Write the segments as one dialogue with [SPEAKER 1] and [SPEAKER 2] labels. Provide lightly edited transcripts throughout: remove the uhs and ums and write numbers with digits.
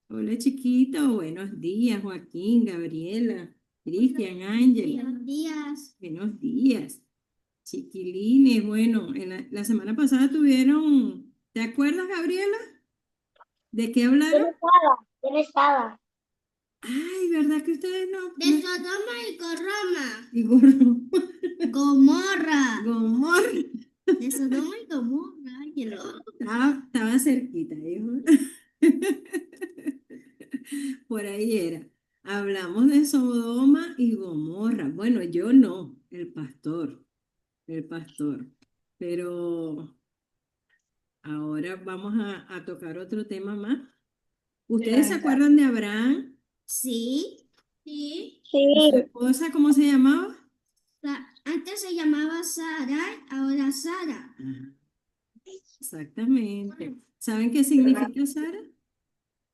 [SPEAKER 1] Hola chiquito, buenos días Joaquín, Gabriela, Cristian, Ángel,
[SPEAKER 2] Buenos días.
[SPEAKER 1] buenos días. Chiquilines, bueno, en la semana pasada tuvieron, ¿te acuerdas Gabriela? ¿De qué
[SPEAKER 2] Yo
[SPEAKER 1] hablaron?
[SPEAKER 2] no estaba, yo no estaba.
[SPEAKER 1] Ay, ¿verdad que ustedes no?
[SPEAKER 2] De Sodoma y Gomorra.
[SPEAKER 1] Y gorro,
[SPEAKER 2] Gomorra.
[SPEAKER 1] Gomorra,
[SPEAKER 2] De Sodoma y Gomorra. Ay, el otro.
[SPEAKER 1] estaba cerquita, hijo. Por ahí era. Hablamos de Sodoma y Gomorra. Bueno, yo no, el pastor. Pero ahora vamos a tocar otro tema más. ¿Ustedes se acuerdan de Abraham
[SPEAKER 2] Sí. Sí.
[SPEAKER 1] y su
[SPEAKER 2] Sí.
[SPEAKER 1] esposa, cómo se llamaba?
[SPEAKER 2] Antes se llamaba Sarai, ahora Sara.
[SPEAKER 1] Ah, exactamente. ¿Saben qué significa Sara?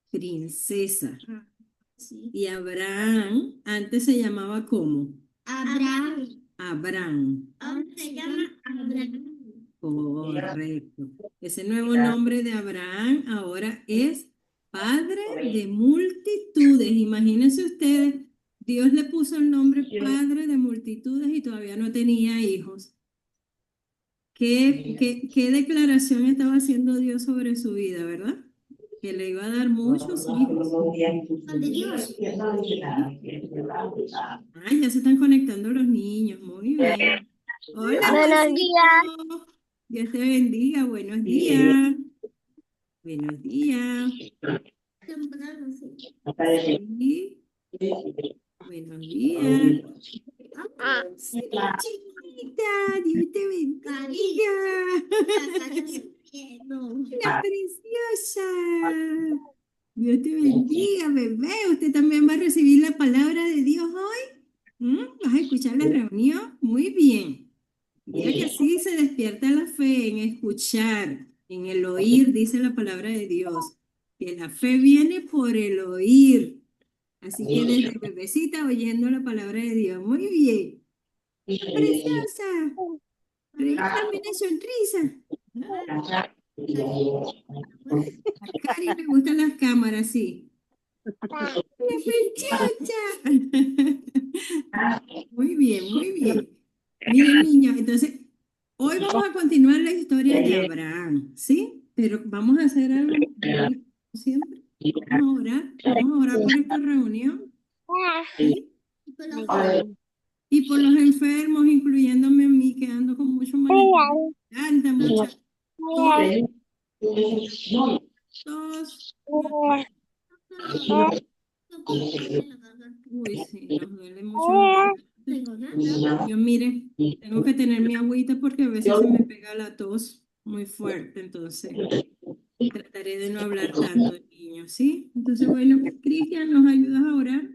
[SPEAKER 1] Princesa.
[SPEAKER 2] Ah, sí.
[SPEAKER 1] Y Abraham antes se llamaba ¿cómo?
[SPEAKER 2] Abraham.
[SPEAKER 1] Abraham.
[SPEAKER 2] Ahora se llama Abraham.
[SPEAKER 1] Correcto. Ese nuevo nombre de Abraham ahora es Padre de multitudes. Imagínense ustedes, Dios le puso el nombre Padre de multitudes y todavía no tenía hijos. ¿Qué declaración estaba haciendo Dios sobre su vida, verdad? Que le iba a dar muchos hijos.
[SPEAKER 2] ¿De Dios?
[SPEAKER 1] ¿Sí? Ay, ya se están conectando los niños. Muy bien. Hola,
[SPEAKER 2] Buenos días.
[SPEAKER 1] Juancito. Dios te bendiga. Buenos días. Buenos días.
[SPEAKER 2] Temprano, sí.
[SPEAKER 1] Sí, buenos días.
[SPEAKER 2] Ah.
[SPEAKER 1] Sí, chiquita, Dios te bendiga.
[SPEAKER 2] No.
[SPEAKER 1] La preciosa. Dios te bendiga, bebé. Usted también va a recibir la palabra de Dios hoy. ¿Vas a escuchar la reunión? Muy bien. Mira que así se despierta la fe en escuchar, en el oír, dice la palabra de Dios. Que la fe viene por el oír. Así que desde bebecita oyendo la palabra de Dios. Muy bien. Preciosa. Regálame una sonrisa. Ah, a Cari le gustan las cámaras, sí. La muchacha. Muy bien, muy bien. Miren, niños, entonces, hoy vamos a continuar la historia de Abraham, ¿sí? Pero vamos a hacer algo muy siempre. Vamos a orar por esta reunión, ¿sí? Y por los enfermos, incluyéndome a mí, que ando con mucho malestar. Anda, mucha tos, tos. Uy, sí, nos duele mucho la garganta. Yo, mire, tengo que tener mi agüita porque a veces se me pega la tos muy fuerte, entonces trataré de no hablar tanto, niños, ¿sí? Entonces, bueno, Cristian, ¿nos ayudas a orar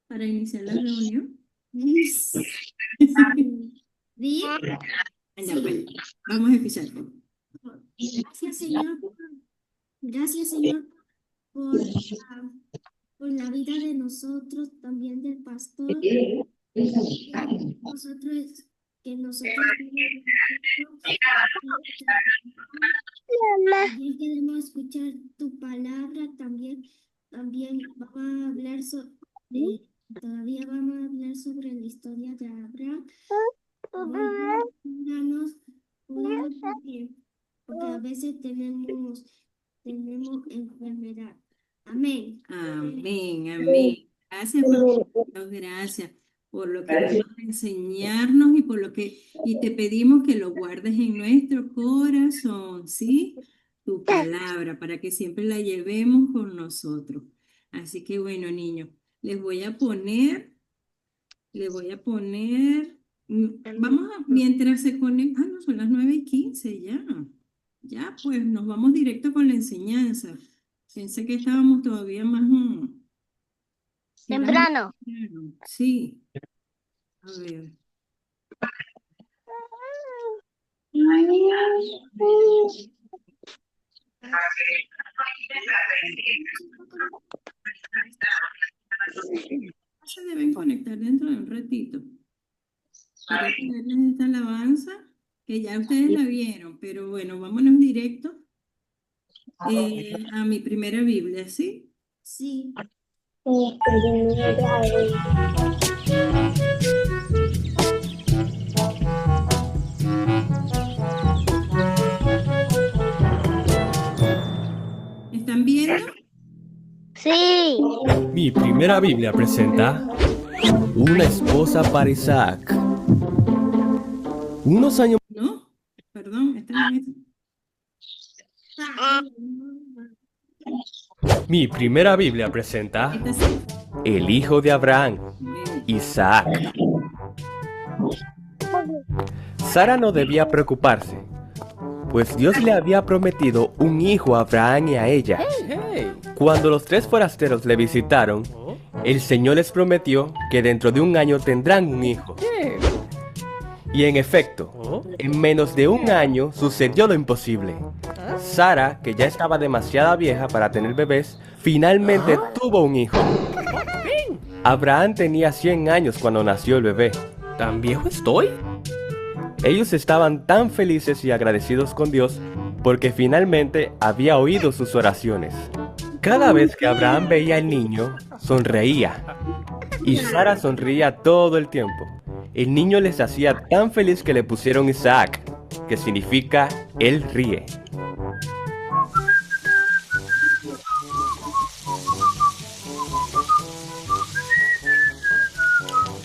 [SPEAKER 1] para iniciar la reunión?
[SPEAKER 2] ¿Sí?
[SPEAKER 1] Anda, pues, vamos a escuchar.
[SPEAKER 2] Gracias, Señor. Gracias, Señor, por, ah, por la vida de nosotros, también del pastor. Nosotros, que nosotros también queremos escuchar tu palabra, también vamos a hablar todavía vamos a hablar sobre la historia de Abraham. Cúranos, cúranos porque a veces tenemos enfermedad. Amén.
[SPEAKER 1] Amén, amén. Gracias, Juan. Gracias por lo que acabas de enseñarnos y por lo que, y te pedimos que lo guardes en nuestro corazón, ¿sí? Tu palabra, para que siempre la llevemos con nosotros. Así que bueno, niños, les voy a poner, vamos a, mientras se conecta, no, son las 9:15 ya. Ya, pues nos vamos directo con la enseñanza. Pensé que estábamos todavía más, que era muy
[SPEAKER 2] Temprano.
[SPEAKER 1] temprano. Sí, a ver. Se deben conectar dentro de un ratito. Quería ponerles esta alabanza, que ya ustedes la vieron, pero bueno, vámonos directo a mi primera Biblia, ¿sí?
[SPEAKER 2] Sí.
[SPEAKER 3] Mi primera vez.
[SPEAKER 1] ¿Están viendo?
[SPEAKER 3] Sí.
[SPEAKER 4] Mi primera Biblia presenta una esposa para Isaac. Unos años.
[SPEAKER 1] ¿No? Perdón, esta no es.
[SPEAKER 4] Mi primera Biblia presenta
[SPEAKER 1] Esta sí.
[SPEAKER 4] el hijo de Abraham,
[SPEAKER 1] Muy bien.
[SPEAKER 4] Isaac. Sara no debía preocuparse, pues Dios le había prometido un hijo a Abraham y a ella. Cuando los tres forasteros le visitaron, el Señor les prometió que dentro de un año tendrán un hijo. Y en efecto, en menos de un año sucedió lo imposible. Sara, que ya estaba demasiado vieja para tener bebés, finalmente tuvo un hijo. Abraham tenía 100 años cuando nació el bebé. ¿Tan viejo estoy? Ellos estaban tan felices y agradecidos con Dios porque finalmente había oído sus oraciones. Cada vez que Abraham veía al niño, sonreía. Y Sara sonreía todo el tiempo. El niño les hacía tan feliz que le pusieron Isaac, que significa él ríe.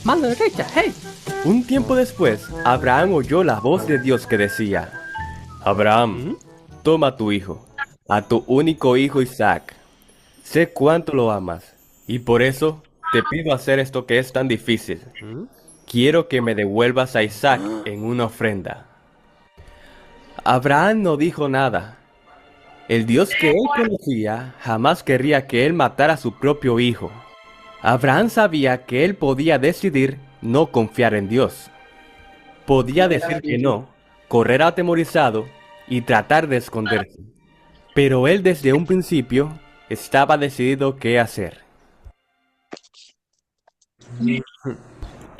[SPEAKER 4] Mano derecha, hey. Un tiempo después, Abraham oyó la voz de Dios que decía: Abraham, toma a tu hijo, a tu único hijo Isaac. Sé cuánto lo amas, y por eso te pido hacer esto que es tan difícil. Quiero que me devuelvas a Isaac en una ofrenda. Abraham no dijo nada. El Dios que él conocía jamás querría que él matara a su propio hijo. Abraham sabía que él podía decidir no confiar en Dios. Podía decir que no, correr atemorizado y tratar de esconderse. Pero él desde un principio estaba decidido qué hacer.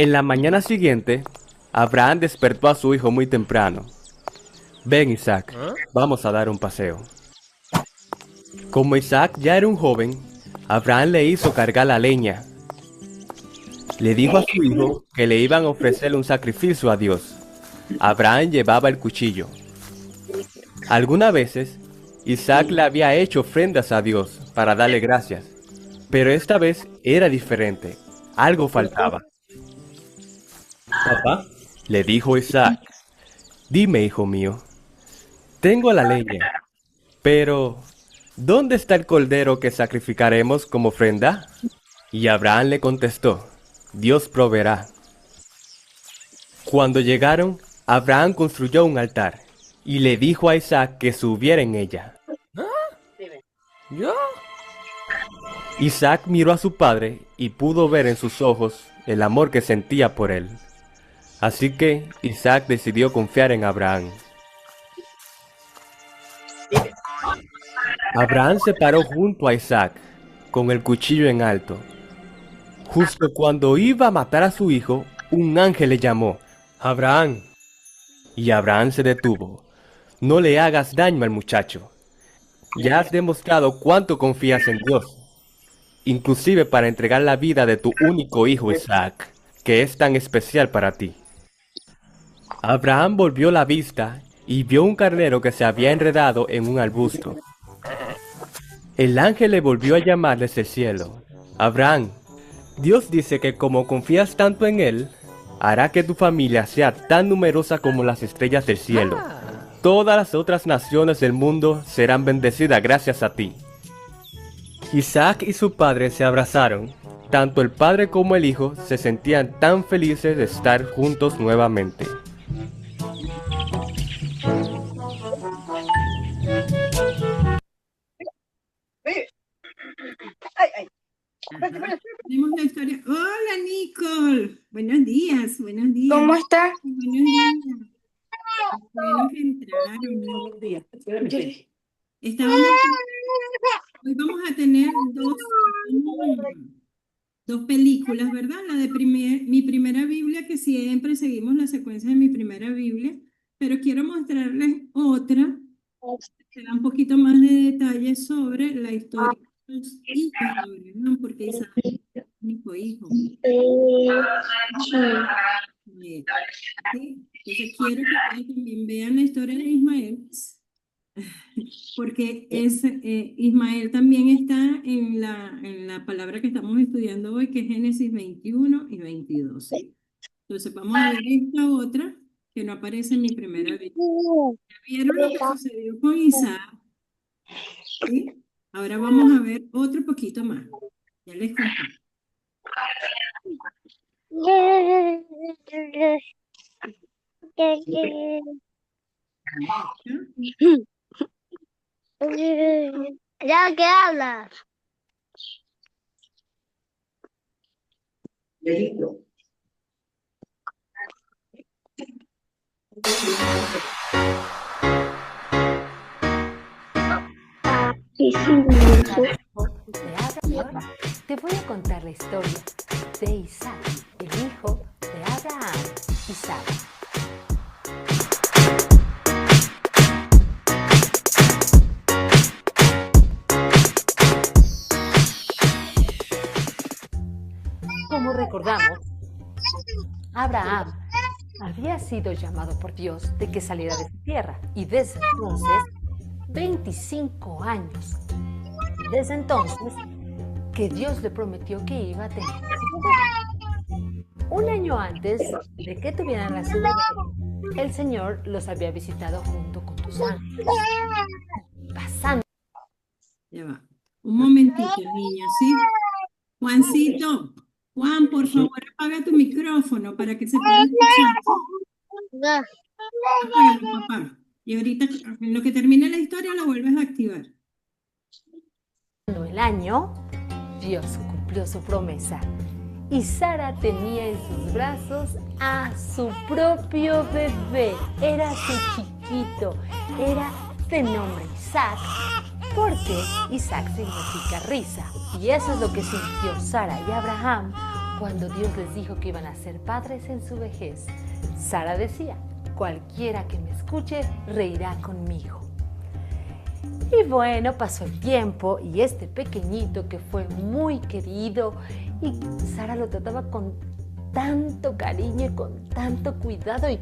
[SPEAKER 4] En la mañana siguiente, Abraham despertó a su hijo muy temprano. Ven, Isaac, vamos a dar un paseo. Como Isaac ya era un joven, Abraham le hizo cargar la leña. Le dijo a su hijo que le iban a ofrecer un sacrificio a Dios. Abraham llevaba el cuchillo. Algunas veces, Isaac le había hecho ofrendas a Dios para darle gracias, pero esta vez era diferente. Algo faltaba. Papá, le dijo Isaac, dime, hijo mío, tengo la leña, pero ¿dónde está el cordero que sacrificaremos como ofrenda? Y Abraham le contestó, Dios proveerá. Cuando llegaron, Abraham construyó un altar y le dijo a Isaac que subiera en ella. ¿Yo? Isaac miró a su padre y pudo ver en sus ojos el amor que sentía por él. Así que Isaac decidió confiar en Abraham. Abraham se paró junto a Isaac, con el cuchillo en alto. Justo cuando iba a matar a su hijo, un ángel le llamó, Abraham. Y Abraham se detuvo. No le hagas daño al muchacho. Ya has demostrado cuánto confías en Dios, inclusive para entregar la vida de tu único hijo Isaac, que es tan especial para ti. Abraham volvió la vista y vio un carnero que se había enredado en un arbusto. El ángel le volvió a llamar desde el cielo. Abraham, Dios dice que como confías tanto en él, hará que tu familia sea tan numerosa como las estrellas del cielo. Todas las otras naciones del mundo serán bendecidas gracias a ti. Isaac y su padre se abrazaron. Tanto el padre como el hijo se sentían tan felices de estar juntos nuevamente.
[SPEAKER 1] Ajá. Tenemos la historia. Hola, Nicole. Buenos días, buenos días.
[SPEAKER 3] ¿Cómo está?
[SPEAKER 1] Buenos días. Bueno que entraron. Buenos días. Estábamos, hoy vamos a tener dos películas, ¿verdad? La de mi primera Biblia, que siempre seguimos la secuencia de mi primera Biblia, pero quiero mostrarles otra que da un poquito más de detalles sobre la historia los hijos de Abraham, porque Isaac es el único hijo. Eh, ¿sí? Entonces quiero que ustedes también vean la historia de Ismael, porque Ismael también está en la palabra que estamos estudiando hoy, que es Génesis 21 y 22. ¿Sí? Entonces vamos a ver esta otra que no aparece en mi primera vez. ¿Vieron lo que sucedió con Isaac? ¿Sí? Ahora vamos a ver otro poquito más. Ya les conté.
[SPEAKER 3] ¿Ya qué hablas?
[SPEAKER 5] Ahora te voy a contar la historia de Isaac, el hijo de Abraham y Sara. Como recordamos, Abraham había sido llamado por Dios de que saliera de su tierra y desde entonces 25 años. Desde entonces que Dios le prometió que iba a tener su bebé. Un año antes de que tuvieran a su bebé, el Señor los había visitado junto con tus ángeles, pasando.
[SPEAKER 1] Ya va. Un momentito, niña, ¿sí? Juancito, Juan, por favor, apaga tu micrófono para que se pueda escuchar. Apágalo, papá. Y ahorita, en lo que termine la historia, lo vuelves a activar.
[SPEAKER 5] El año, Dios cumplió su promesa y Sara tenía en sus brazos a su propio bebé. Era su chiquito, era de nombre Isaac, porque Isaac significa risa. Y eso es lo que sintió Sara y Abraham cuando Dios les dijo que iban a ser padres en su vejez. Sara decía: cualquiera que me escuche reirá conmigo. Y bueno, pasó el tiempo y este pequeñito que fue muy querido y Sara lo trataba con tanto cariño y con tanto cuidado y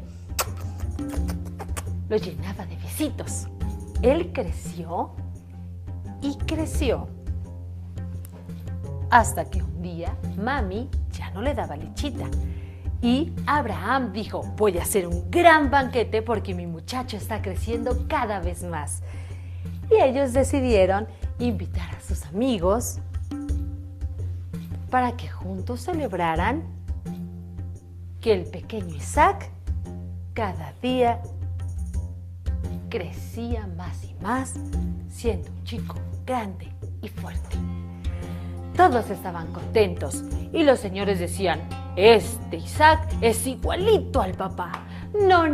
[SPEAKER 5] lo llenaba de besitos. Él creció y creció hasta que un día mami ya no le daba lechita y Abraham dijo: voy a hacer un gran banquete porque mi muchacho está creciendo cada vez más. Y ellos decidieron invitar a sus amigos para que juntos celebraran que el pequeño Isaac cada día crecía más y más, siendo un chico grande y fuerte. Todos estaban contentos y los señores decían: este Isaac es igualito al papá. No,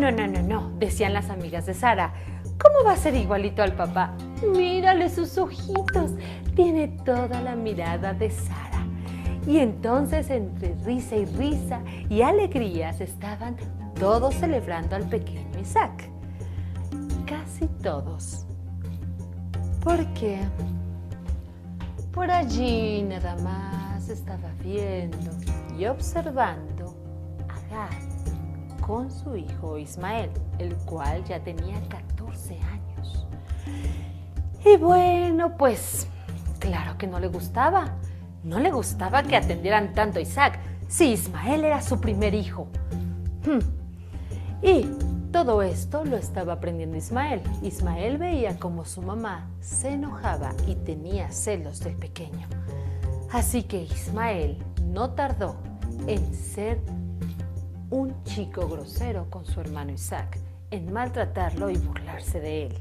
[SPEAKER 5] decían las amigas de Sara. ¿Cómo va a ser igualito al papá? Mírale sus ojitos, tiene toda la mirada de Sara. Y entonces, entre risa y risa y alegrías, estaban todos celebrando al pequeño Isaac. Casi todos. Porque por allí nada más estaba viendo y observando a Agar con su hijo Ismael, el cual ya tenía 14 años. Y bueno, pues claro que no le gustaba. No le gustaba que atendieran tanto a Isaac, si Ismael era su primer hijo. Y todo esto lo estaba aprendiendo Ismael. Ismael veía cómo su mamá se enojaba y tenía celos del pequeño. Así que Ismael no tardó en ser un chico grosero con su hermano Isaac, en maltratarlo y burlarse de él.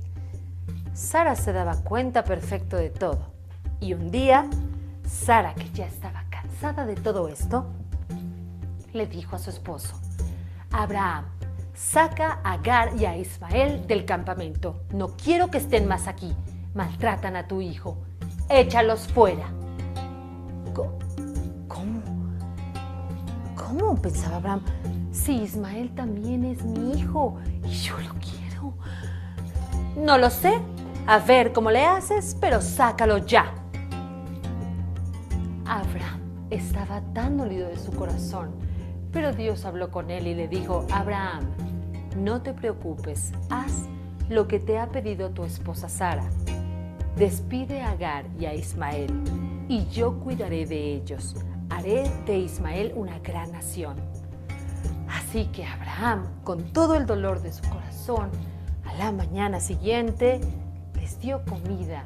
[SPEAKER 5] Sara se daba cuenta perfecto de todo. Y un día, Sara, que ya estaba cansada de todo esto, le dijo a su esposo: Abraham, saca a Agar y a Ismael del campamento. No quiero que estén más aquí. Maltratan a tu hijo. Échalos fuera. ¿Cómo? Pensaba Abraham. Si Ismael también es mi hijo y yo lo quiero. No lo sé. A ver cómo le haces, pero sácalo ya. Abraham estaba tan dolido de su corazón, pero Dios habló con él y le dijo: Abraham, no te preocupes, haz lo que te ha pedido tu esposa Sara. Despide a Agar y a Ismael, y yo cuidaré de ellos. Haré de Ismael una gran nación. Así que Abraham, con todo el dolor de su corazón, a la mañana siguiente les dio comida,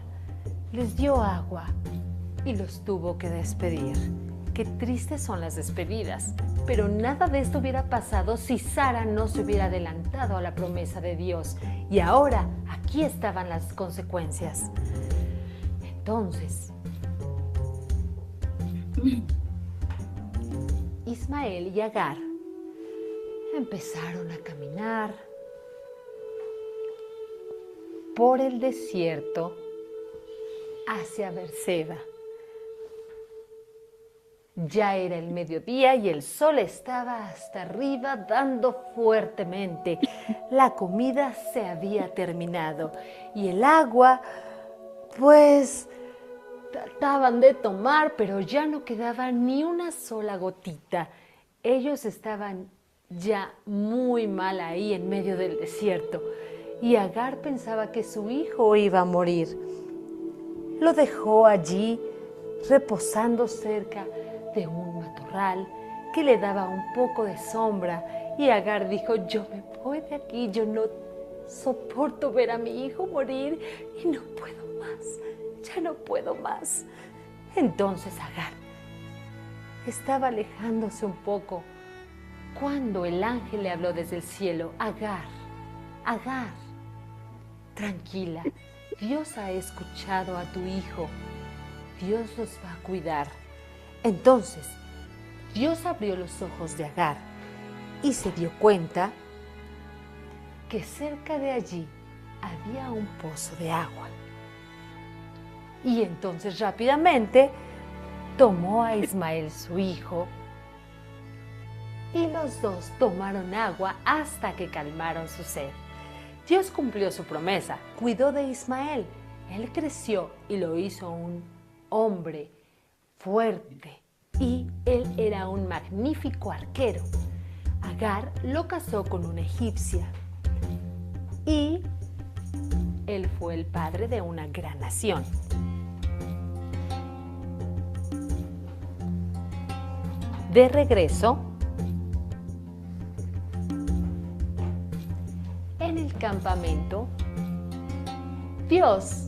[SPEAKER 5] les dio agua y los tuvo que despedir. Qué tristes son las despedidas, pero nada de esto hubiera pasado si Sara no se hubiera adelantado a la promesa de Dios. Y ahora aquí estaban las consecuencias. Entonces, Ismael y Agar empezaron a caminar por el desierto hacia Berseba. Ya era el mediodía y el sol estaba hasta arriba dando fuertemente. La comida se había terminado y el agua, pues, trataban de tomar, pero ya no quedaba ni una sola gotita. Ellos estaban ya muy mal ahí en medio del desierto y Agar pensaba que su hijo iba a morir. Lo dejó allí reposando cerca de un matorral que le daba un poco de sombra y Agar dijo: yo me voy de aquí, yo no soporto ver a mi hijo morir y no puedo más, ya no puedo más. Entonces Agar estaba alejándose un poco cuando el ángel le habló desde el cielo: Agar, Agar, tranquila, Dios ha escuchado a tu hijo, Dios los va a cuidar. Entonces, Dios abrió los ojos de Agar y se dio cuenta que cerca de allí había un pozo de agua. Y entonces rápidamente tomó a Ismael su hijo y los dos tomaron agua hasta que calmaron su sed. Dios cumplió su promesa, cuidó de Ismael. Él creció y lo hizo un hombre fuerte y él era un magnífico arquero. Agar lo casó con una egipcia y él fue el padre de una gran nación. De regreso, en el campamento, Dios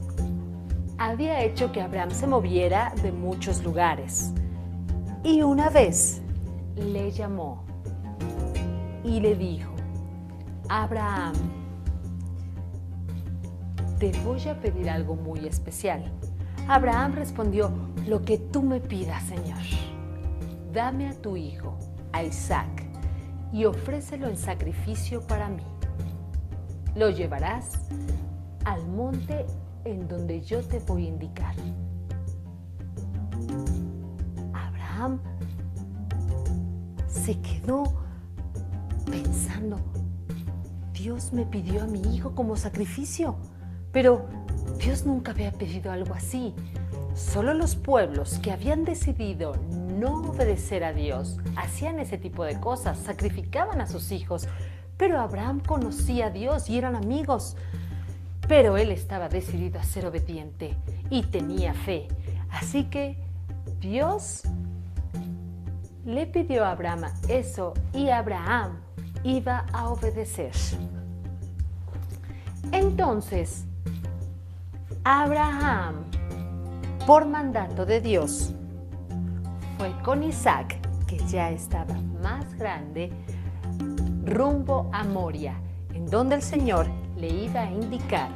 [SPEAKER 5] había hecho que Abraham se moviera de muchos lugares. Y una vez le llamó y le dijo: Abraham, te voy a pedir algo muy especial. Abraham respondió: lo que tú me pidas, Señor. Dame a tu hijo, a Isaac, y ofrécelo en sacrificio para mí. Lo llevarás al monte en donde yo te voy a indicar. Abraham se quedó pensando: Dios me pidió a mi hijo como sacrificio, pero Dios nunca había pedido algo así. Solo los pueblos que habían decidido no obedecer a Dios hacían ese tipo de cosas, sacrificaban a sus hijos. Pero Abraham conocía a Dios y eran amigos. Pero él estaba decidido a ser obediente y tenía fe. Así que Dios le pidió a Abraham eso y Abraham iba a obedecer. Entonces, Abraham, por mandato de Dios, fue con Isaac, que ya estaba más grande, rumbo a Moria, en donde el Señor le iba a indicar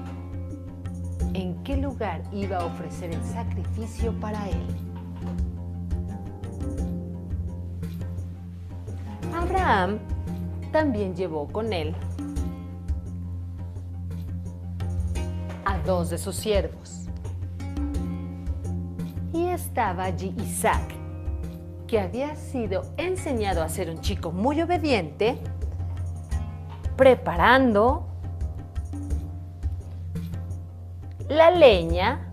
[SPEAKER 5] en qué lugar iba a ofrecer el sacrificio para él. Abraham también llevó con él a 2 de sus siervos. Y estaba allí Isaac, que había sido enseñado a ser un chico muy obediente, preparando la leña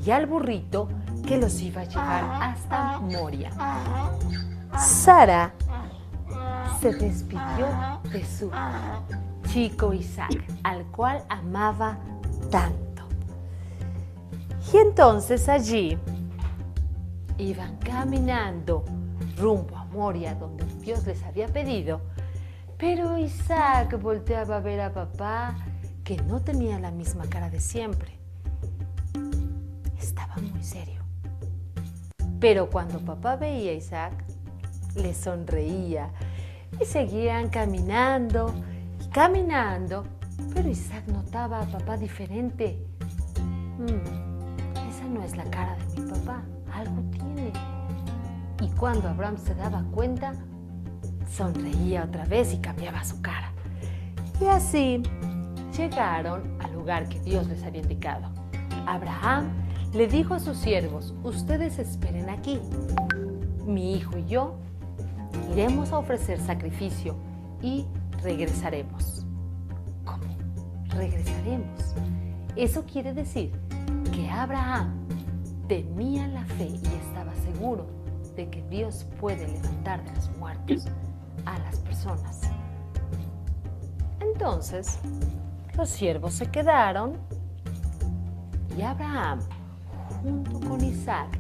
[SPEAKER 5] y al burrito que los iba a llevar hasta Moria. Sara se despidió de su chico Isaac, al cual amaba tanto. Y entonces allí iban caminando rumbo a Moria, donde Dios les había pedido, pero Isaac volteaba a ver a papá, que no tenía la misma cara de siempre. Estaba muy serio. Pero cuando papá veía a Isaac, le sonreía y seguían caminando y caminando, pero Isaac notaba a papá diferente. Esa no es la cara de mi papá, algo tiene. Y cuando Abraham se daba cuenta, sonreía otra vez y cambiaba su cara. Y así llegaron al lugar que Dios les había indicado. Abraham le dijo a sus siervos: ustedes esperen aquí. Mi hijo y yo iremos a ofrecer sacrificio y regresaremos. ¿Cómo? Regresaremos. Eso quiere decir que Abraham tenía la fe y estaba seguro de que Dios puede levantar de los muertos a las personas. Entonces, los siervos se quedaron y Abraham, junto con Isaac,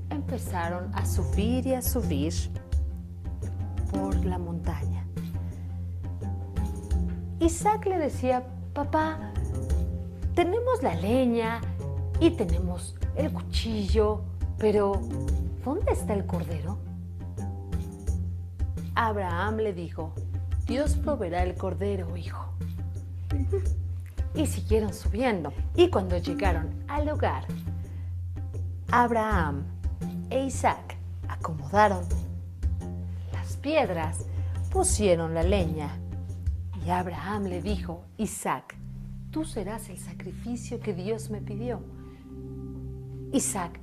[SPEAKER 5] empezaron a subir y a subir por la montaña. Isaac le decía: papá, tenemos la leña y tenemos el cuchillo, pero ¿dónde está el cordero? Abraham le dijo: Dios proveerá el cordero, hijo. Y siguieron subiendo. Y cuando llegaron al lugar, Abraham e Isaac acomodaron las piedras, pusieron la leña. Y Abraham le dijo: Isaac, tú serás el sacrificio que Dios me pidió. Isaac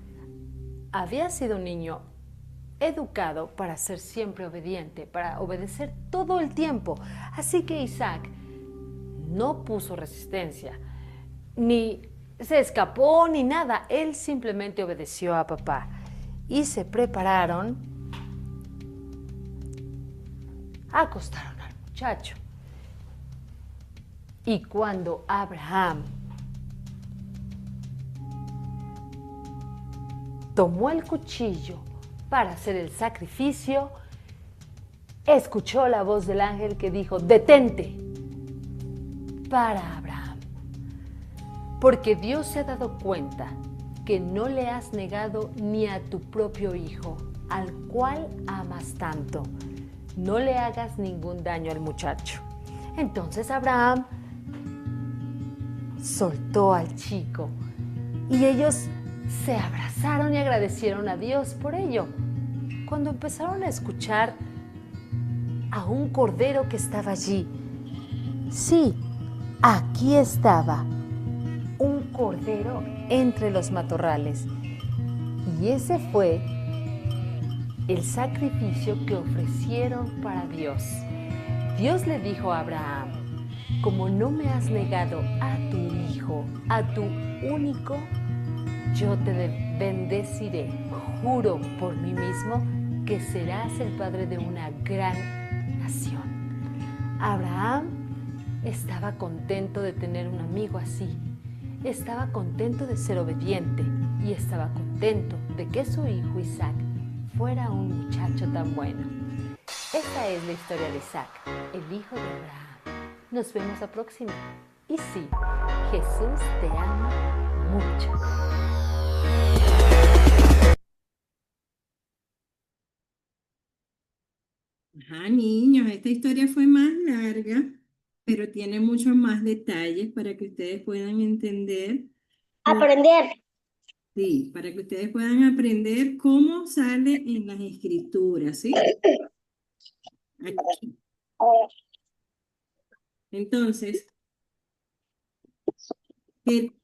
[SPEAKER 5] había sido un niño educado para ser siempre obediente, para obedecer todo el tiempo. Así que Isaac no puso resistencia, ni se escapó, ni nada. Él simplemente obedeció a papá. Y se prepararon, acostaron al muchacho. Y cuando Abraham tomó el cuchillo para hacer el sacrificio, escuchó la voz del ángel que dijo: detente. Para Abraham, porque Dios se ha dado cuenta que no le has negado ni a tu propio hijo, al cual amas tanto. No le hagas ningún daño al muchacho. Entonces Abraham soltó al chico y ellos se abrazaron y agradecieron a Dios por ello. Cuando empezaron a escuchar a un cordero que estaba allí, sí, aquí estaba un cordero entre los matorrales. Y ese fue el sacrificio que ofrecieron para Dios. Dios le dijo a Abraham: como no me has negado a tu hijo, a tu único, yo te bendeciré. Juro por mí mismo que serás el padre de una gran nación. Abraham estaba contento de tener un amigo así. Estaba contento de ser obediente y estaba contento de que su hijo Isaac fuera un muchacho tan bueno. Esta es la historia de Isaac, el hijo de Abraham. Nos vemos la próxima. Y sí, Jesús te ama mucho.
[SPEAKER 1] Ajá, niños, esta historia fue más larga, pero tiene muchos más detalles para que ustedes puedan entender.
[SPEAKER 3] Aprender.
[SPEAKER 1] Sí, para que ustedes puedan aprender cómo sale en las escrituras, ¿sí? Aquí. Entonces, ¿qué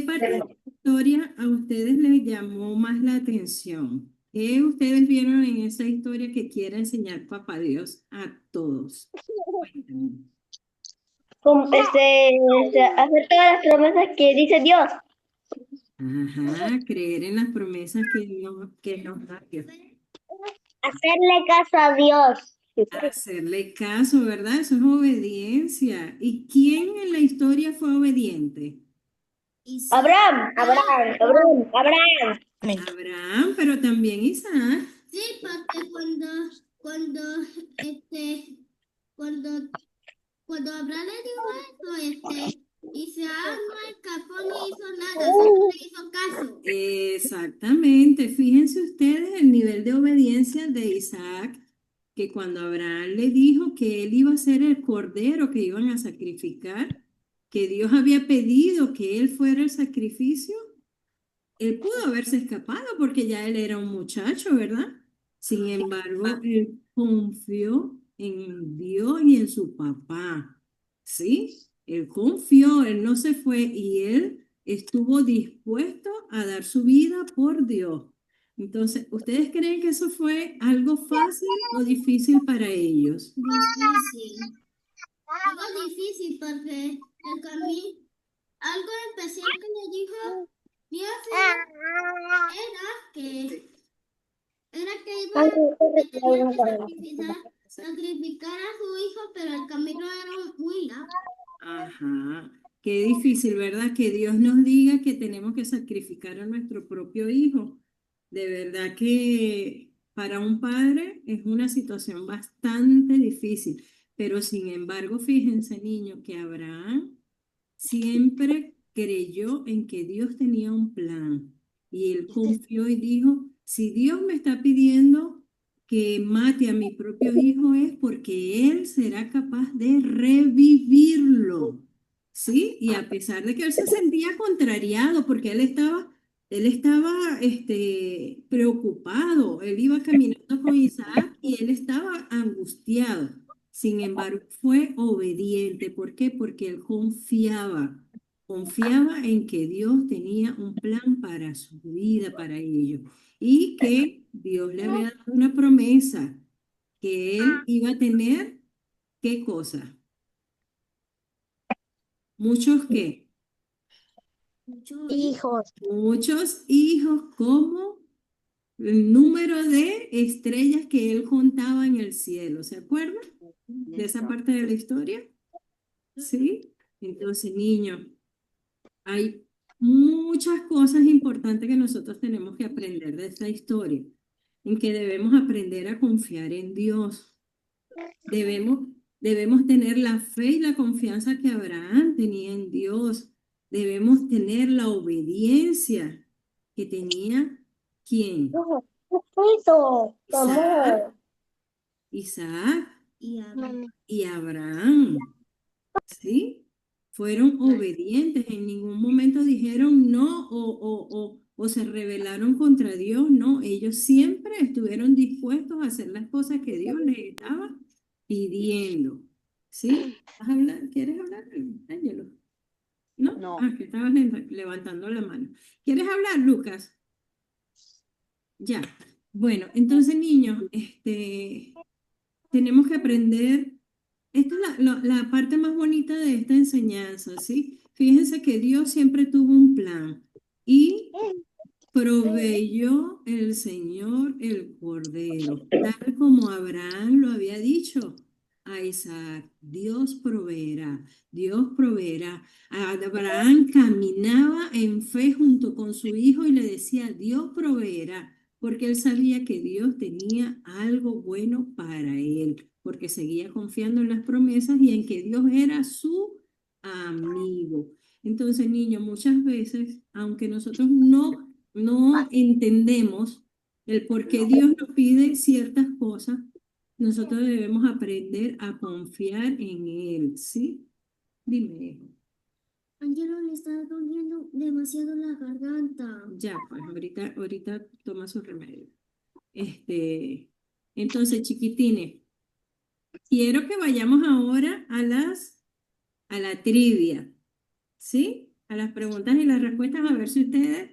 [SPEAKER 1] parte de la historia a ustedes les llamó más la atención? ¿Qué ustedes vieron en esa historia que quiere enseñar Papá Dios a todos? Cuéntenme.
[SPEAKER 3] Hacer todas las promesas que dice Dios.
[SPEAKER 1] Ajá, creer en las promesas que nos da Dios.
[SPEAKER 3] Hacerle caso a Dios.
[SPEAKER 1] Hacerle caso, ¿verdad? Eso es obediencia. ¿Y quién en la historia fue obediente?
[SPEAKER 2] Isaac.
[SPEAKER 3] Abraham.
[SPEAKER 1] Abraham, pero también Isaac.
[SPEAKER 2] Sí, porque cuando Abraham le dijo eso, Isaac no escapó ni hizo nada, solo le hizo caso.
[SPEAKER 1] Exactamente. Fíjense ustedes el nivel de obediencia de Isaac, que cuando Abraham le dijo que él iba a ser el cordero que iban a sacrificar, que Dios había pedido que él fuera el sacrificio, él pudo haberse escapado porque ya él era un muchacho, ¿verdad? Sin embargo, él confió en Dios y en su papá, ¿sí? Él confió, él no se fue y él estuvo dispuesto a dar su vida por Dios. Entonces, ¿ustedes creen que eso fue algo fácil o difícil para ellos?
[SPEAKER 2] Difícil. Algo difícil porque algo especial que le dijo Dios era que tenía que sacrificar a su hijo, pero el camino era muy largo.
[SPEAKER 1] Ajá, qué difícil, ¿verdad? Que Dios nos diga que tenemos que sacrificar a nuestro propio hijo. De verdad que para un padre es una situación bastante difícil, pero sin embargo, fíjense, niño, que Abraham siempre creyó en que Dios tenía un plan y él confió y dijo, si Dios me está pidiendo que mate a mi propio hijo es porque él será capaz de revivirlo, ¿sí? Y a pesar de que él se sentía contrariado porque él estaba preocupado, él iba caminando con Isaac y él estaba angustiado. Sin embargo, fue obediente. ¿Por qué? Porque él confiaba en que Dios tenía un plan para su vida, para ellos, y que Dios le había dado una promesa, que él iba a tener, ¿qué cosa? ¿Muchos qué?
[SPEAKER 3] Hijos.
[SPEAKER 1] Muchos hijos como el número de estrellas que él contaba en el cielo. ¿Se acuerdan de esa parte de la historia? ¿Sí? Entonces, niños, hay muchas cosas importantes que nosotros tenemos que aprender de esta historia, en que debemos aprender a confiar en Dios. Debemos, debemos tener la fe y la confianza que Abraham tenía en Dios. Debemos tener la obediencia que tenía ¿quién?
[SPEAKER 3] Hijo.
[SPEAKER 1] Isaac, Isaac y Abraham. ¿Sí? Fueron obedientes, en ningún momento dijeron no o se rebelaron contra Dios, no, ellos siempre estuvieron dispuestos a hacer las cosas que Dios les estaba pidiendo. ¿Sí? ¿Quieres hablar, Ángelo? ¿No?
[SPEAKER 5] No.
[SPEAKER 1] Que estabas levantando la mano. ¿Quieres hablar, Lucas? Ya. Bueno, entonces, niños, tenemos que aprender. Esta es la parte más bonita de esta enseñanza, ¿sí? Fíjense que Dios siempre tuvo un plan y proveyó el Señor el Cordero, tal como Abraham lo había dicho a Isaac. Dios proveerá, Dios proveerá. Abraham caminaba en fe junto con su hijo y le decía, Dios proveerá, porque él sabía que Dios tenía algo bueno para él, porque seguía confiando en las promesas y en que Dios era su amigo. Entonces, niños, muchas veces, aunque nosotros no entendemos el por qué Dios nos pide ciertas cosas, nosotros debemos aprender a confiar en Él, ¿sí? Dime, hijo.
[SPEAKER 2] Angelo le está doliendo demasiado la garganta.
[SPEAKER 1] Ya, pues ahorita toma su remedio. Entonces, chiquitines, quiero que vayamos ahora a la trivia, ¿sí? A las preguntas y las respuestas, a ver si ustedes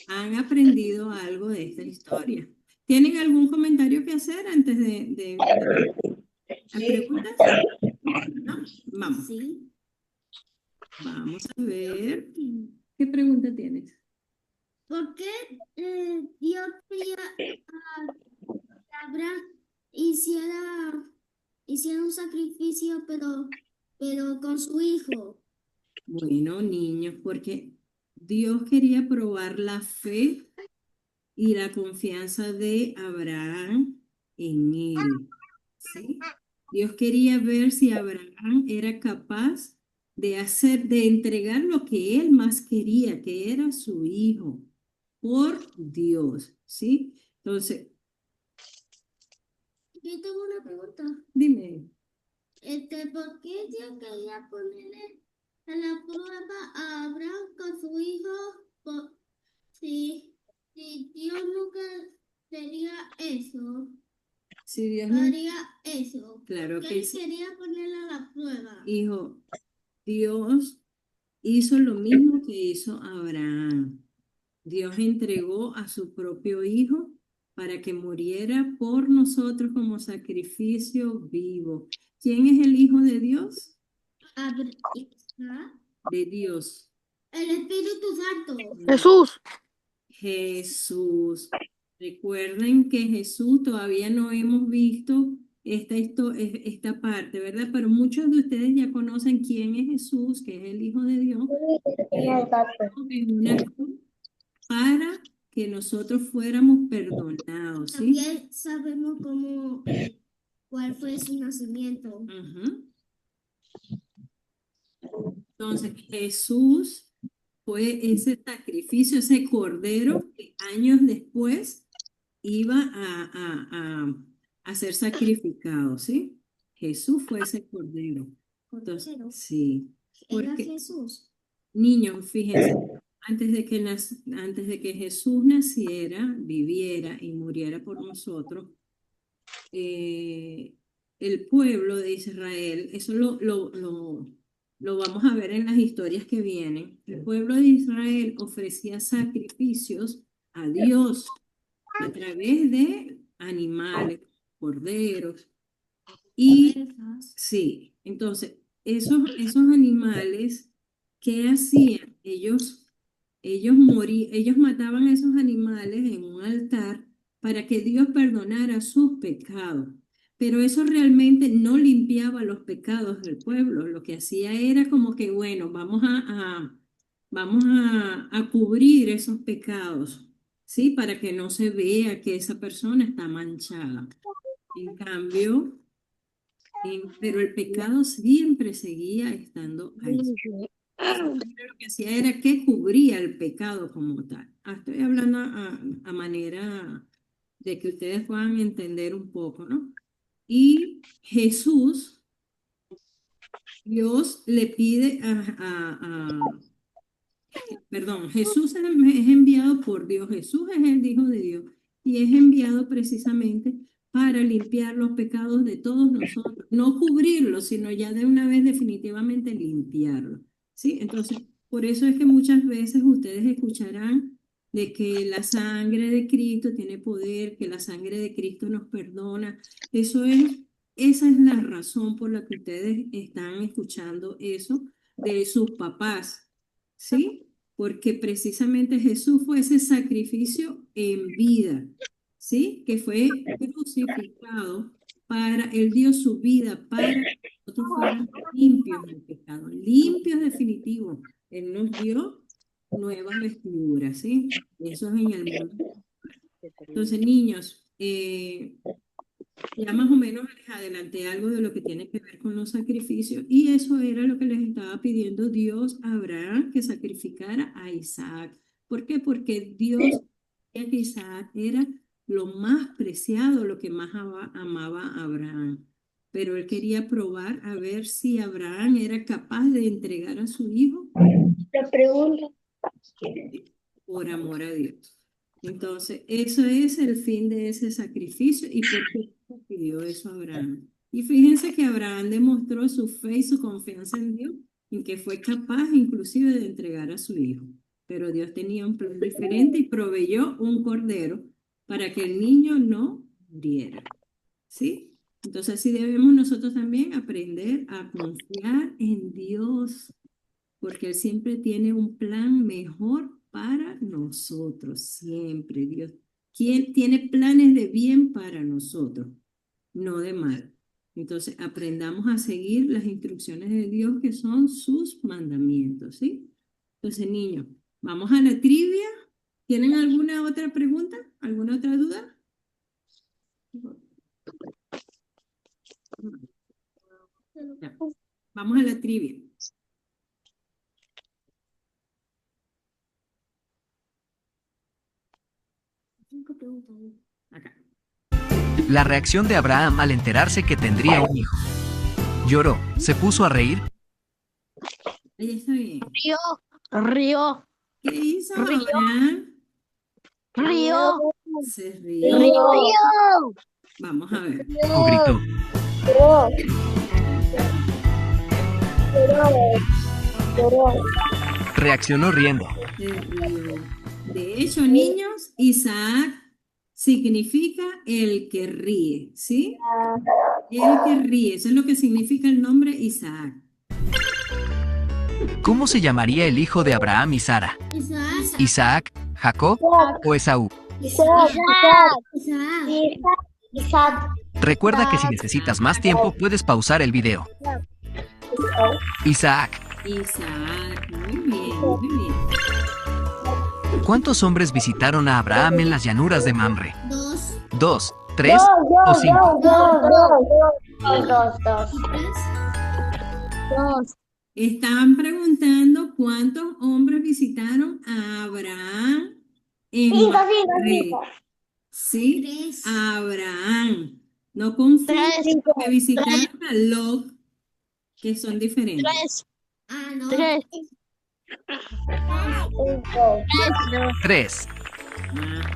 [SPEAKER 1] han aprendido algo de esta historia. ¿Tienen algún comentario que hacer antes de las preguntas? ¿No? Vamos.
[SPEAKER 2] Sí.
[SPEAKER 1] Vamos a ver. ¿Qué pregunta tienes?
[SPEAKER 2] ¿Por qué Dios quería que Abraham hiciera un sacrificio, pero con su hijo?
[SPEAKER 1] Bueno, niños, porque Dios quería probar la fe y la confianza de Abraham en él, ¿sí? Dios quería ver si Abraham era capaz de entregar lo que él más quería, que era su hijo, por Dios, ¿sí? Entonces,
[SPEAKER 2] Yo tengo una pregunta.
[SPEAKER 1] dime.
[SPEAKER 2] ¿Por qué Dios quería ponerle a la prueba a Abraham con su hijo? Por- si Dios nunca sería eso,
[SPEAKER 1] Si Dios no,
[SPEAKER 2] haría eso.
[SPEAKER 1] claro
[SPEAKER 2] ¿Por
[SPEAKER 1] que
[SPEAKER 2] qué
[SPEAKER 1] sí,
[SPEAKER 2] quería ponerle a la prueba?
[SPEAKER 1] hijo, Dios hizo lo mismo que hizo Abraham. Dios entregó a su propio hijo para que muriera por nosotros como sacrificio vivo. ¿Quién es el hijo de Dios?
[SPEAKER 2] Isaac,
[SPEAKER 1] De Dios.
[SPEAKER 2] el Espíritu Santo.
[SPEAKER 5] Jesús.
[SPEAKER 1] Jesús. Recuerden que Jesús todavía no hemos visto esta parte, ¿verdad? Pero muchos de ustedes ya conocen quién es Jesús, que es el Hijo de Dios, y en una cruz para que nosotros fuéramos perdonados, ¿sí?
[SPEAKER 2] También sabemos cuál fue su nacimiento.
[SPEAKER 1] Ujú. Entonces, Jesús fue ese sacrificio, ese cordero que años después iba a ser sacrificado, ¿sí? Jesús fue ese cordero. Entonces,
[SPEAKER 2] Cordero.
[SPEAKER 1] sí,
[SPEAKER 2] Era
[SPEAKER 1] porque
[SPEAKER 2] Jesús.
[SPEAKER 1] niños, fíjense, antes de que Jesús naciera, viviera y muriera por nosotros, eh, el pueblo de Israel, eso lo vamos a ver en las historias que vienen, el pueblo de Israel ofrecía sacrificios a Dios a través de animales, corderos, y
[SPEAKER 2] Ovejas.
[SPEAKER 1] sí, entonces, esos animales, ¿qué hacían? Ellos mataban a esos animales en un altar para que Dios perdonara sus pecados. Pero eso realmente no limpiaba los pecados del pueblo. Lo que hacía era como que, bueno, vamos a cubrir esos pecados, ¿sí? Para que no se vea que esa persona está manchada. En cambio, pero el pecado siempre seguía estando allí. Lo que hacía era que cubría el pecado como tal. Estoy hablando a manera de que ustedes puedan entender un poco, ¿no? Y Jesús, Dios le pide perdón, Jesús es enviado por Dios. Jesús es el Hijo de Dios y es enviado precisamente para limpiar los pecados de todos nosotros, no cubrirlos, sino ya de una vez definitivamente limpiarlos, ¿sí? Entonces, por eso es que muchas veces ustedes escucharán de que la sangre de Cristo tiene poder, que la sangre de Cristo nos perdona. Esa es la razón por la que ustedes están escuchando eso de sus papás, ¿sí? Porque precisamente Jesús fue ese sacrificio en vida, ¿sí? Que fue crucificado Él dio su vida para que nosotros fuéramos limpios del pecado, limpios definitivos. Él nos dio nuevas vestiduras, ¿sí? Eso es en el mundo. Entonces, niños, ya más o menos les adelanté algo de lo que tiene que ver con los sacrificios y eso era lo que les estaba pidiendo Dios a Abraham que sacrificara a Isaac. ¿Por qué? Porque Dios sabía que Isaac era lo más preciado, lo que más amaba a Abraham. Pero él quería probar a ver si Abraham era capaz de entregar a su hijo
[SPEAKER 3] La pregunta.
[SPEAKER 1] por amor a Dios. Entonces, eso es el fin de ese sacrificio y por qué pidió eso a Abraham. Y fíjense que Abraham demostró su fe y su confianza en Dios, en que fue capaz inclusive de entregar a su hijo. Pero Dios tenía un plan diferente y proveyó un cordero para que el niño no muriera. ¿Sí? Entonces, así debemos nosotros también aprender a confiar en Dios porque Él siempre tiene un plan mejor para nosotros. nosotros, siempre. Dios tiene planes de bien para nosotros, no de mal. Entonces, aprendamos a seguir las instrucciones de Dios que son sus mandamientos, ¿sí? Entonces, niños, vamos a la trivia. ¿Tienen alguna otra pregunta? ¿Alguna otra duda? Ya. Vamos a la trivia. Acá.
[SPEAKER 6] La reacción de Abraham al enterarse que tendría un hijo. Lloró, se puso a reír.
[SPEAKER 1] Ahí está bien.
[SPEAKER 5] Río.
[SPEAKER 1] ¿Qué hizo
[SPEAKER 5] Río.
[SPEAKER 1] Abraham?
[SPEAKER 5] Río.
[SPEAKER 1] Se rió.
[SPEAKER 3] Río.
[SPEAKER 1] Vamos a ver.
[SPEAKER 6] O gritó.
[SPEAKER 3] Lloró. Lloró.
[SPEAKER 6] Reaccionó riendo.
[SPEAKER 1] Se rió. De hecho, niños, Isaac significa el que ríe, ¿sí? El que ríe, eso es lo que significa el nombre Isaac.
[SPEAKER 6] ¿Cómo se llamaría el hijo de Abraham y Sara?
[SPEAKER 2] Isaac.
[SPEAKER 6] ¿Isaac, Jacob o Esaú?
[SPEAKER 3] Isaac.
[SPEAKER 2] Isaac.
[SPEAKER 3] Isaac.
[SPEAKER 6] Recuerda que si necesitas más tiempo puedes pausar el video. Isaac.
[SPEAKER 1] Isaac, muy bien, muy bien.
[SPEAKER 6] ¿Cuántos hombres visitaron a Abraham en las llanuras de Mamre?
[SPEAKER 2] 2
[SPEAKER 6] ¿2, 3 o 5?
[SPEAKER 3] Dos.
[SPEAKER 2] y 3.
[SPEAKER 1] Estaban preguntando cuántos hombres visitaron a Abraham en
[SPEAKER 3] Cinco.
[SPEAKER 1] Mamre. ¿Sí?
[SPEAKER 2] 3.
[SPEAKER 1] Abraham. No confundan que visitaron a Lot, que son diferentes.
[SPEAKER 2] Ah, no.
[SPEAKER 6] 3.
[SPEAKER 1] Ajá.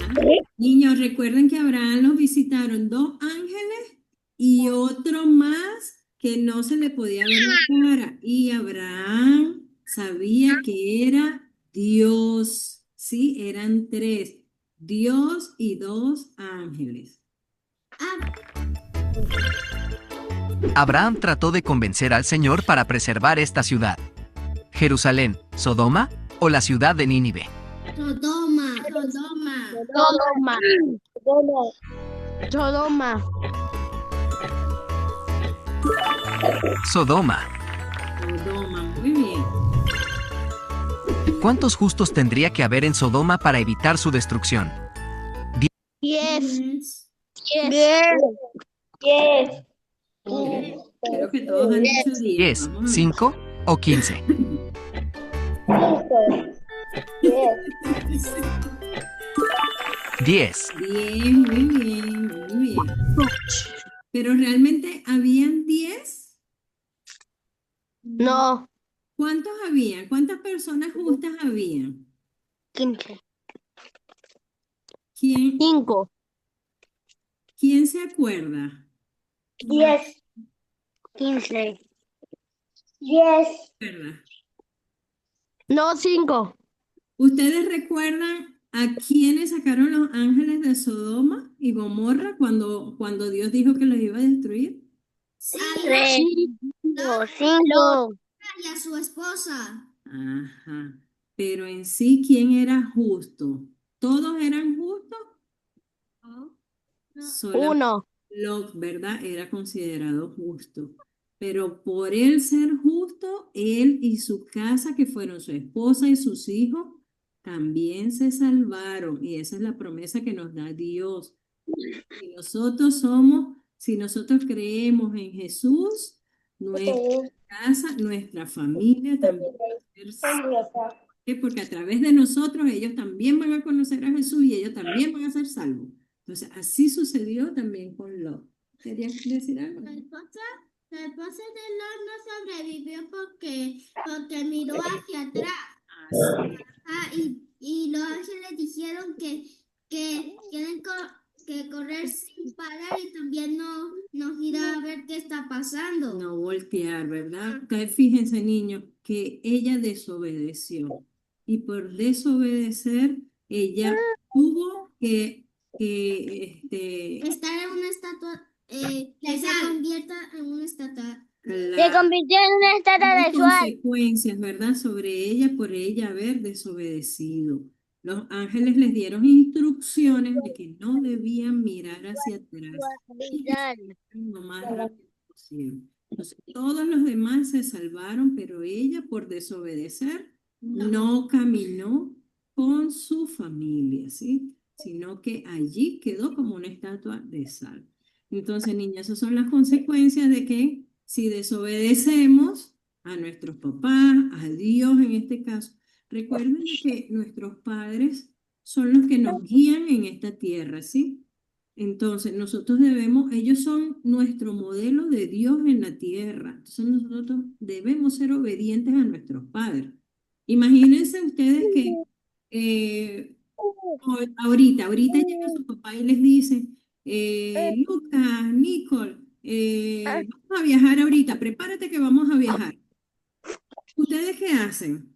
[SPEAKER 1] Niños, recuerden que a Abraham los visitaron 2 ángeles y otro más que no se le podía ver la cara. Y Abraham sabía que era Dios. Sí, eran 3. Dios y 2 ángeles.
[SPEAKER 6] Abraham trató de convencer al Señor para preservar esta ciudad. ¿Jerusalén, Sodoma o la ciudad de Nínive?
[SPEAKER 2] Sodoma.
[SPEAKER 3] Sodoma.
[SPEAKER 6] Sodoma.
[SPEAKER 1] Sodoma, muy bien.
[SPEAKER 6] ¿Cuántos justos tendría que haber en Sodoma para evitar su destrucción?
[SPEAKER 2] 10.
[SPEAKER 3] 10.
[SPEAKER 1] Creo que todos han dicho 10.
[SPEAKER 6] ¿10, 5 o 15? 10.
[SPEAKER 1] 10, muy bien, muy bien. Pero realmente habían 10.
[SPEAKER 3] No.
[SPEAKER 1] ¿Cuántos habían? ¿Cuántas personas justas habían?
[SPEAKER 3] 15.
[SPEAKER 1] ¿Quién,
[SPEAKER 3] 5.
[SPEAKER 1] quién se acuerda?
[SPEAKER 3] 10. 15. 10.
[SPEAKER 1] ¿Verdad?
[SPEAKER 3] No, 5.
[SPEAKER 1] ¿Ustedes recuerdan a quiénes sacaron los ángeles de Sodoma y Gomorra cuando Dios dijo que los iba a destruir?
[SPEAKER 3] 3. 5.
[SPEAKER 2] Y a su esposa.
[SPEAKER 1] Ajá. Pero en sí, ¿quién era justo? ¿Todos eran justos? Solamente
[SPEAKER 3] 1.
[SPEAKER 1] Lot, ¿verdad? Era considerado justo. Pero por él ser justo, él y su casa, que fueron su esposa y sus hijos, también se salvaron. Y esa es la promesa que nos da Dios. Si nosotros creemos en Jesús, nuestra casa, nuestra familia también va a ser salva. ¿Por qué? Porque a través de nosotros ellos también van a conocer a Jesús y ellos también van a ser salvos. Entonces, así sucedió también con Lot. ¿Querías decir algo?
[SPEAKER 2] La esposa de Lot no sobrevivió porque miró hacia atrás. Y los ángeles dijeron que tienen que correr sin parar y también nos ir a ver qué está pasando.
[SPEAKER 1] No voltear, ¿verdad? Entonces, fíjense, niños, que ella desobedeció. Y por desobedecer, ella tuvo que
[SPEAKER 2] Estar en una estatua, que se convierta en una estatua.
[SPEAKER 3] Se convirtió en una estatua de sal.
[SPEAKER 1] consecuencias, ¿verdad? Sobre ella por ella haber desobedecido. Los ángeles les dieron instrucciones de que no debían mirar hacia atrás y que se fueran lo más rápido posible. Entonces, todos los demás se salvaron, pero ella, por desobedecer, no caminó con su familia, ¿sí? Sino que allí quedó como una estatua de sal. Entonces, niñas, esas son las consecuencias de que si desobedecemos a nuestros papás, a Dios en este caso, recuerden que nuestros padres son los que nos guían en esta tierra, ¿sí? Entonces, nosotros debemos, ellos son nuestro modelo de Dios en la tierra. Entonces, nosotros debemos ser obedientes a nuestros padres. Imagínense ustedes que ahorita llega su papá y les dice, Lucas, Nicole, vamos a viajar ahorita, prepárate que vamos a viajar. ¿Ustedes qué hacen?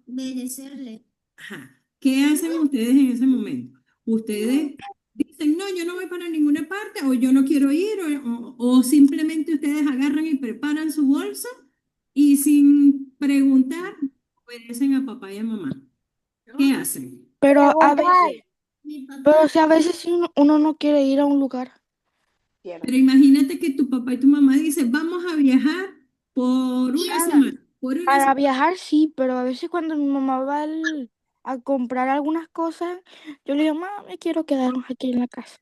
[SPEAKER 2] Obedecerle.
[SPEAKER 1] Ajá. ¿Qué hacen ustedes en ese momento? Ustedes dicen, no, yo no voy para ninguna parte, o yo no quiero ir, o simplemente ustedes agarran y preparan su bolsa y sin preguntar, obedecen a papá y a mamá. ¿Qué hacen?
[SPEAKER 3] Pero a veces,
[SPEAKER 2] Mi
[SPEAKER 3] pero
[SPEAKER 2] papá,
[SPEAKER 3] o sea, a veces si uno no quiere ir a un lugar.
[SPEAKER 1] Pero imagínate que tu papá y tu mamá dicen, vamos a viajar por una semana, por una
[SPEAKER 3] Para
[SPEAKER 1] semana.
[SPEAKER 3] viajar sí, pero a veces cuando mi mamá va a comprar algunas cosas, yo le digo, mamá, me quiero quedar aquí en la casa.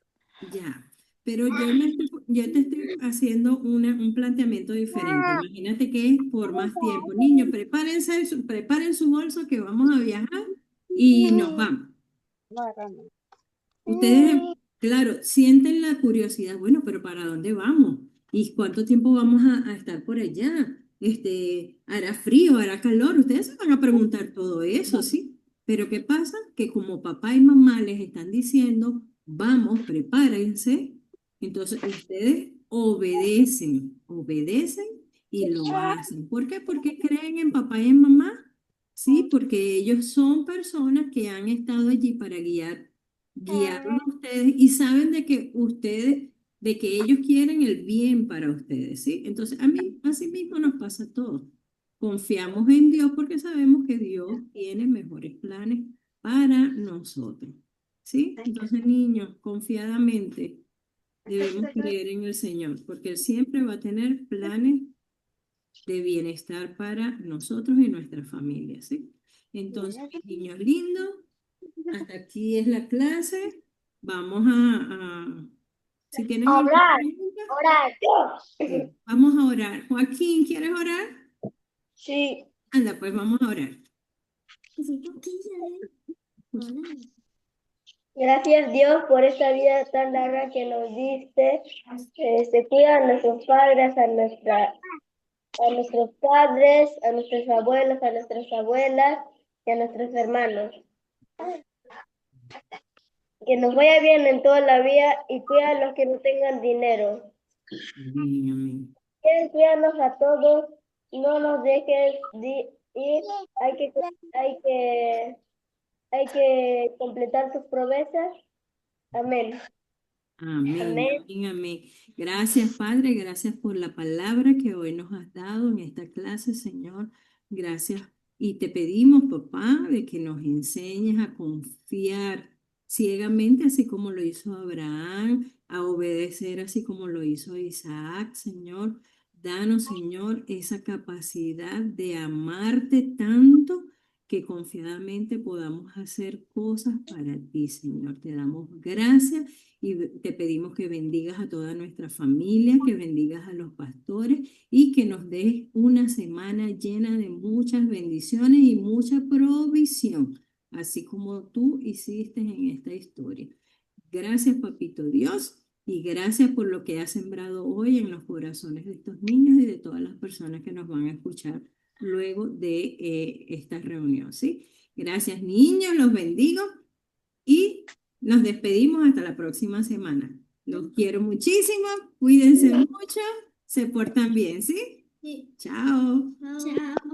[SPEAKER 1] Ya, pero yo te estoy haciendo un planteamiento diferente. Imagínate que es por más tiempo. Niños, preparen su bolso que vamos a viajar y nos vamos. Ustedes, claro, sienten la curiosidad, bueno, pero ¿para dónde vamos? ¿Y cuánto tiempo vamos a estar por allá? ¿Hará frío, hará calor? Ustedes se van a preguntar todo eso, ¿sí? Pero ¿qué pasa? Que como papá y mamá les están diciendo, vamos, prepárense, entonces ustedes obedecen y lo hacen. ¿Por qué? Porque creen en papá y en mamá, ¿sí? Porque ellos son personas que han estado allí para guiarlos a ustedes y saben de que ellos quieren el bien para ustedes, ¿sí? Entonces, así mismo nos pasa a todos. Confiamos en Dios porque sabemos que Dios tiene mejores planes para nosotros, ¿sí? Entonces, niños, confiadamente debemos creer en el Señor porque Él siempre va a tener planes de bienestar para nosotros y nuestra familia, ¿sí? Entonces, mis niños lindos, hasta aquí es la clase. Vamos si tienen alguna pregunta, vamos a orar. Joaquín, ¿quieres orar?
[SPEAKER 3] Sí.
[SPEAKER 1] Anda, pues vamos a orar.
[SPEAKER 3] Gracias Dios por esta vida tan larga que nos diste. Cuida a nuestros padres, a nuestros padres, a nuestros abuelos, a nuestras abuelas y a nuestros hermanos. Que nos vaya bien en toda la vida y cuida a los que no tengan dinero.
[SPEAKER 1] Amén, amén.
[SPEAKER 3] Cuídanos a todos, no nos dejes ir, hay que completar tus promesas. Amén.
[SPEAKER 1] Amén,
[SPEAKER 3] Amén.
[SPEAKER 1] amén, amén. Gracias, Padre, gracias por la palabra que hoy nos has dado en esta clase, Señor. Gracias. Y te pedimos, papá, de que nos enseñes a confiar ciegamente, así como lo hizo Abraham, a obedecer así como lo hizo Isaac, Señor. Danos, Señor, esa capacidad de amarte tanto que confiadamente podamos hacer cosas para ti, Señor. Te damos gracias. Y te pedimos que bendigas a toda nuestra familia, que bendigas a los pastores y que nos des una semana llena de muchas bendiciones y mucha provisión, así como tú hiciste en esta historia. Gracias, Papito Dios, y gracias por lo que has sembrado hoy en los corazones de estos niños y de todas las personas que nos van a escuchar luego de esta reunión, ¿sí? Gracias, niños, los bendigo y nos despedimos hasta la próxima semana. Los quiero muchísimo, cuídense mucho, se portan bien, ¿sí?
[SPEAKER 2] sí.
[SPEAKER 1] Chao.
[SPEAKER 2] Chao.